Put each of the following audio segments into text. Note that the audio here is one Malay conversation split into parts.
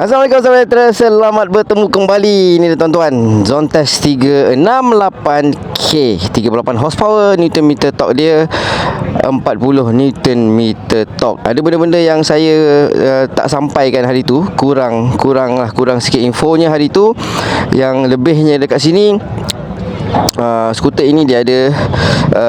Assalamualaikum saudara, selamat bertemu kembali. Ini dia tuan-tuan, Zontas 368K 38 horsepower, Newton meter torque dia 40 Newton meter torque. Ada benda-benda yang saya tak sampaikan hari tu, kurang sikit infonya hari tu. Yang lebihnya dekat sini, skuter ini dia ada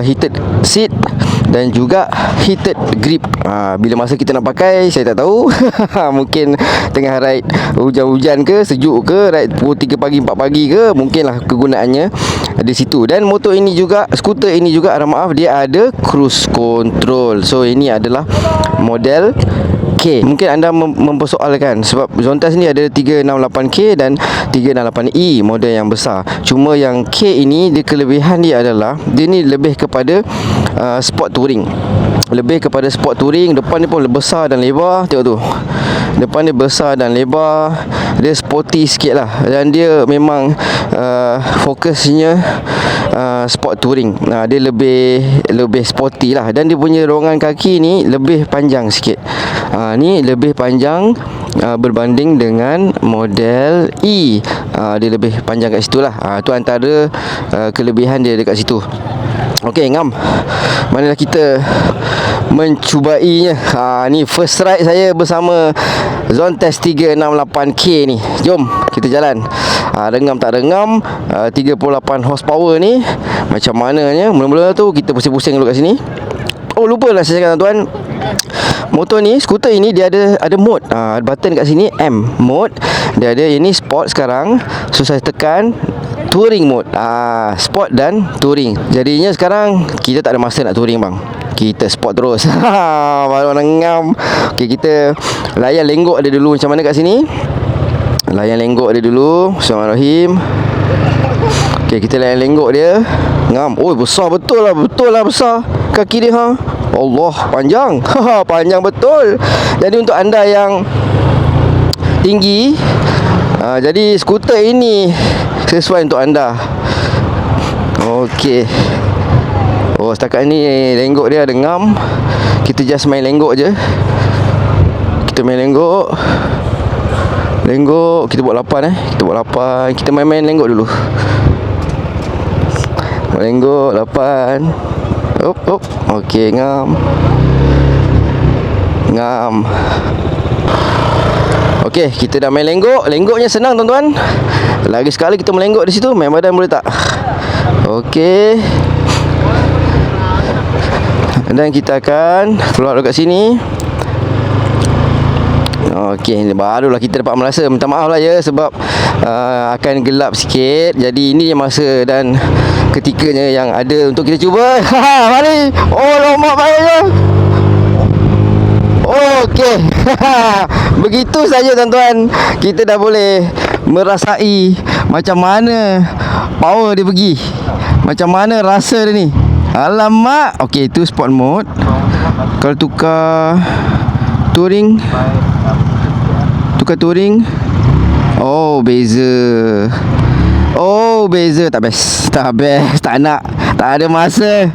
heated seat dan juga heated grip. Bila masa kita nak pakai, saya tak tahu. Mungkin tengah ride hujan-hujan ke, sejuk ke, ride pukul 3 pagi, 4 pagi ke, mungkinlah kegunaannya di situ. Dan motor ini juga, skuter ini juga, maaf, dia ada cruise control. So ini adalah model K. Mungkin anda mempersoalkan sebab Zontas ni ada 368K dan 368E, model yang besar. Cuma yang K ini, dia kelebihan dia adalah dia ni lebih kepada sport touring. Lebih kepada sport touring. Depan dia pun besar dan lebar. Tengok tu, depan dia besar dan lebar. Dia sporty sikit lah. Dan dia memang fokusnya sport touring. Dia lebih sporty lah. Dan dia punya ruangan kaki ni lebih panjang sikit. Ni lebih panjang berbanding dengan model E. Dia lebih panjang kat situ lah. Tu antara kelebihan dia dekat situ. Okey, ngam, marilah kita mencubainya. Ni first ride saya bersama Zontas 368K ni. Jom kita jalan. Rengam tak rengam, 38 horsepower ni macam mananya. Mula-mula tu kita pusing-pusing dulu kat sini. Oh, lupa lah saya cakap tuan-tuan, motor ni, skuter ini dia ada mode. Button kat sini M mode. Dia ada ini sport sekarang. So saya tekan touring mode. Sport dan touring. Jadinya sekarang kita tak ada masa nak touring bang. Kita sport terus. Baru nak ngam. Okey, kita layan lenggok dia dulu macam mana kat sini. Layan lenggok dia dulu. Bismillahirrahmanirrahim. Okey, kita layan lenggok dia. Ngam. Oh, besar betul lah besar kaki dia. Allah, panjang. Panjang betul. Jadi untuk anda yang tinggi, jadi skuter ini sesuai untuk anda. Okey. Oh, setakat ni lenggok dia ada ngam. Kita just main lenggok je. Kita main lenggok. Kita buat lapan Kita main-main lenggok dulu. Lenggok lapan. Op. Okey, ngam. Okey, kita dah main lenggok. Lenggoknya senang tuan-tuan. Lagi sekali kita melenggok di situ, main badan boleh tak? Okey. Dan kita akan keluar dekat sini. Okey, barulah kita dapat merasa. Minta maaf lah ya sebab akan gelap sikit. Jadi ini je masa dan ketikanya yang ada untuk kita cuba. Mari. Oh, lomak baiknya. Okey. Begitu saja tuan-tuan. Kita dah boleh merasai macam mana power dia pergi, macam mana rasa dia ni. Alamak. Okey, itu sport mode. Kalau tukar touring, oh beza. Tak best. Tak nak. Tak ada masa.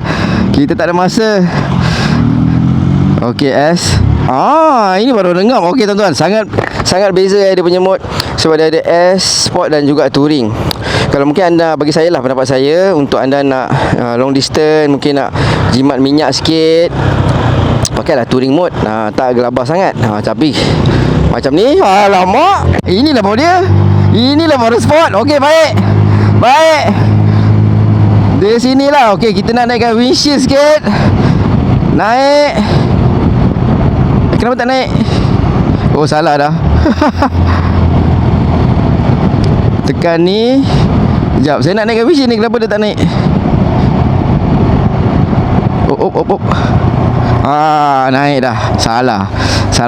Kita tak ada masa. Okey, S. Ini baru dengar. Okey tuan-tuan, sangat beza dia punya mode. Sebab dia ada S, Sport dan juga Touring. Kalau mungkin anda, bagi saya lah pendapat saya, untuk anda nak long distance, mungkin nak jimat minyak sikit, pakailah Touring mode. Tak gelabah sangat. Tapi macam ni, alamak, inilah baru dia. Inilah baru Sport. Okey, baik. Dari sinilah. Okey, kita nak naikkan windshield sikit. Naik. Kenapa tak naik? Oh, salah dah. Tekan ni. Sekejap, saya nak naikkan windshield ni. Kenapa dia tak naik? Op. Naik dah. Salah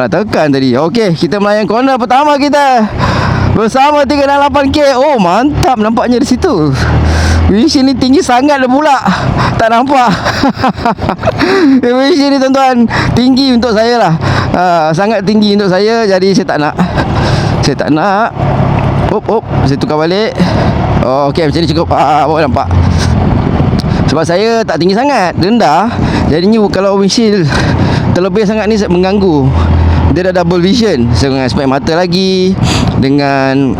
tekan tadi. Okey, kita melayan corner pertama kita bersama 368K. Oh, mantap nampaknya di situ. Windshield ni tinggi sangat dah pula. Tak nampak. Windshield ni tuan-tuan tinggi untuk saya lah. Sangat tinggi untuk saya. Jadi saya tak nak. Op. Saya tukar balik. Okey, macam ni cukup. Bawa nampak. Sebab saya tak tinggi sangat, rendah. Jadinya kalau windshield terlebih sangat ni mengganggu. Dia dah double vision. Saya dengan spek mata lagi. dengan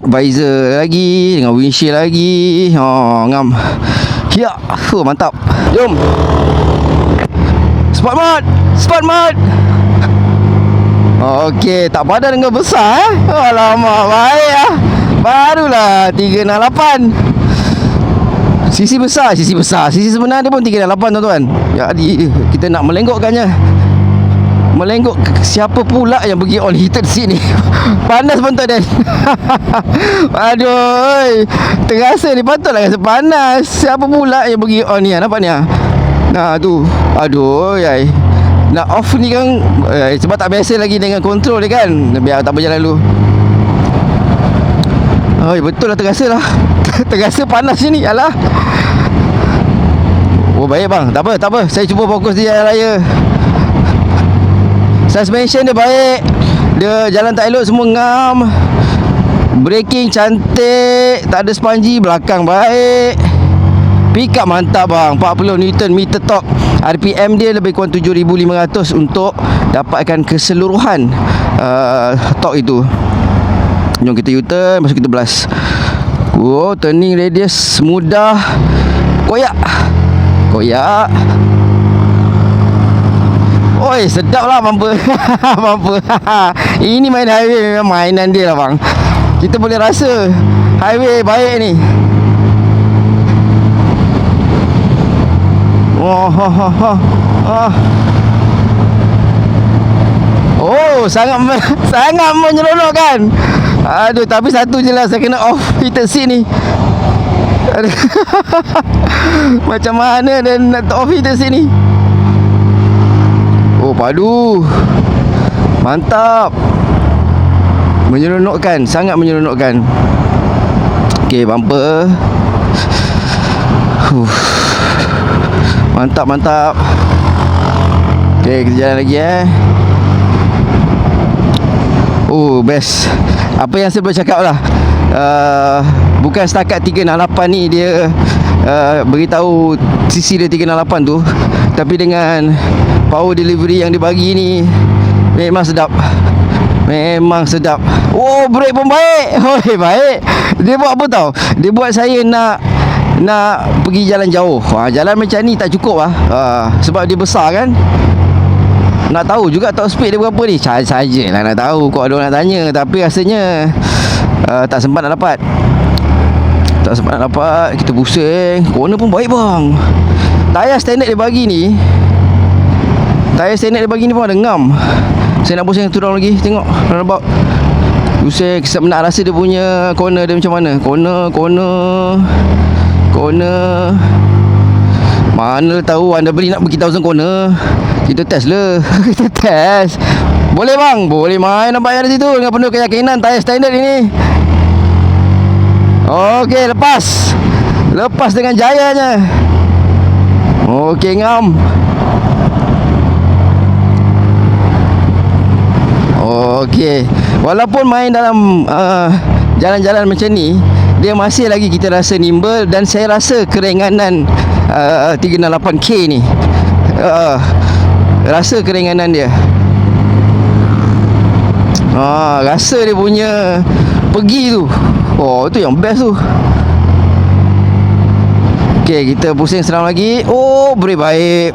visor lagi, dengan windshield lagi. Ngam. Ya, mantap. Jom. Sport mode. Sport mode. Okey, tak padan dengan besar Alamak, baik lah. Barulah 368. Sisi besar. Sisi sebenar dia pun 368 tuan-tuan. Jadi kita nak melenggokkannya. Melenggok siapa pula yang pergi all heated seat ni? Panas pun tak ada. Aduh, terasa ni patutlah rasa panas. Siapa pula yang pergi on ni? Nampak ni? Nah tu. Aduh, yai. Nak off ni kan sebab tak biasa lagi dengan kontrol dia kan. Biar tak berjalan dulu. Oh, betul lah, terasa lah. Terasa panas ni. Alah. Oh, baik bang. Tak apa. Saya cuba fokus di jalan raya. Suspension dia baik. Dia jalan tak elok semua ngam. Braking cantik. Tak ada spongy. Belakang baik. Pick up mantap bang. 40 Nm torque. RPM dia lebih kurang 7,500 untuk dapatkan keseluruhan torque itu. Jom kita U-turn. Masuk kita blast. Oh, turning radius mudah. Koyak. Oi, sedap lah bumper. Bumper. Ini main highway memang mainan dia lah bang. Kita boleh rasa highway baik ni. Oh, sangat menyeronokkan. Aduh, tapi satu je lah, saya kena off heated seat ni. Macam mana dia nak off heated seat ni? Oh, padu. Mantap. Menyeronokkan, sangat menyeronokkan. Okey, bumper. Mantap. Okey, kita jalan lagi Oh, best. Apa yang saya boleh cakap lah, bukan setakat 368 ni dia beritahu sisi dia 368 tu, tapi dengan power delivery yang dia bagi ni memang sedap. Oh, brake pun baik. Oh, baik. Dia buat apa tau? Dia buat saya nak pergi jalan jauh. Jalan macam ni tak cukup lah. Sebab dia besar kan. Nak tahu juga top speed dia berapa ni? Sajalah nak tahu. Kau ada orang nak tanya. Tapi rasanya tak sempat nak dapat. Kita pusing. Corner pun baik bang. Tayar standard dia bagi ni pun ada ngam. Saya nak pusing turun lagi. Tengok roundabout. Pusing. Saya nak rasa dia punya corner dia macam mana. Corner. Mana tahu anda beli nak pergi 1000 corner. Kita test lah. Kita test. Boleh bang. Boleh main nampak yang di situ dengan penuh keyakinan. Tayar standard ini. Okey, lepas dengan jayanya. Okey, ngam. Okey. Walaupun main dalam jalan-jalan macam ni, dia masih lagi kita rasa nimble. Dan saya rasa keringanan 368K ni, rasa keringanan dia. Rasa dia punya pergi tu. Oh, itu yang best tu. Okey, kita pusing seram lagi. Oh, brake baik.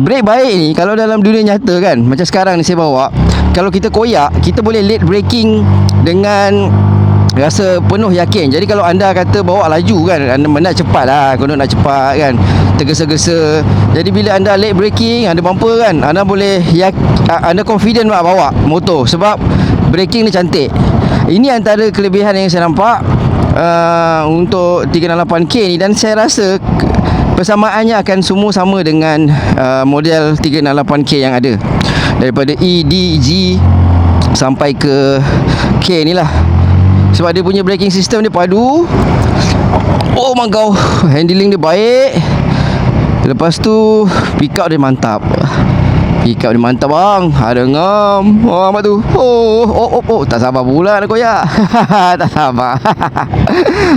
Brake baik ni kalau dalam dunia nyata kan, macam sekarang ni saya bawa, kalau kita koyak, kita boleh late braking dengan rasa penuh yakin. Jadi kalau anda kata bawa laju kan, anda nak cepat lah, kena nak cepat kan, tergesa-gesa. Jadi bila anda late braking, ada bumper kan, anda boleh anda confident nak bawa motor sebab braking ni cantik. Ini antara kelebihan yang saya nampak untuk 368K ni. Dan saya rasa persamaannya akan semua sama dengan model 368K yang ada, daripada E, D, G sampai ke K ni lah. Sebab dia punya braking system dia padu. Oh my god, handling dia baik. Lepas tu pick up dia mantap. Bang. Ada ngam. Oh, apa tu? Oh, tak sabar pula nak koyak.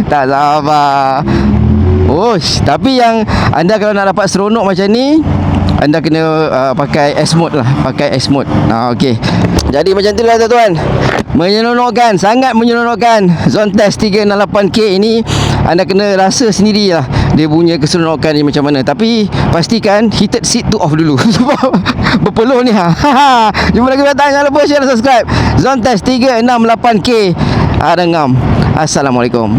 Tak sabar. Oh, tapi yang anda kalau nak dapat seronok macam ni, anda kena pakai S mode lah, pakai S mode. Okey. Jadi macam itulah tuan-tuan. Menyeronokkan, sangat menyeronokkan. Zone Test 368K ini anda kena rasa sendirilah dia punya keseronokan ni macam mana. Tapi pastikan heated seat tu off dulu sebab berpeluh ni. Jumpa lagi datang, jangan lupa share dan subscribe. Zone Test 368K Arengam. Assalamualaikum.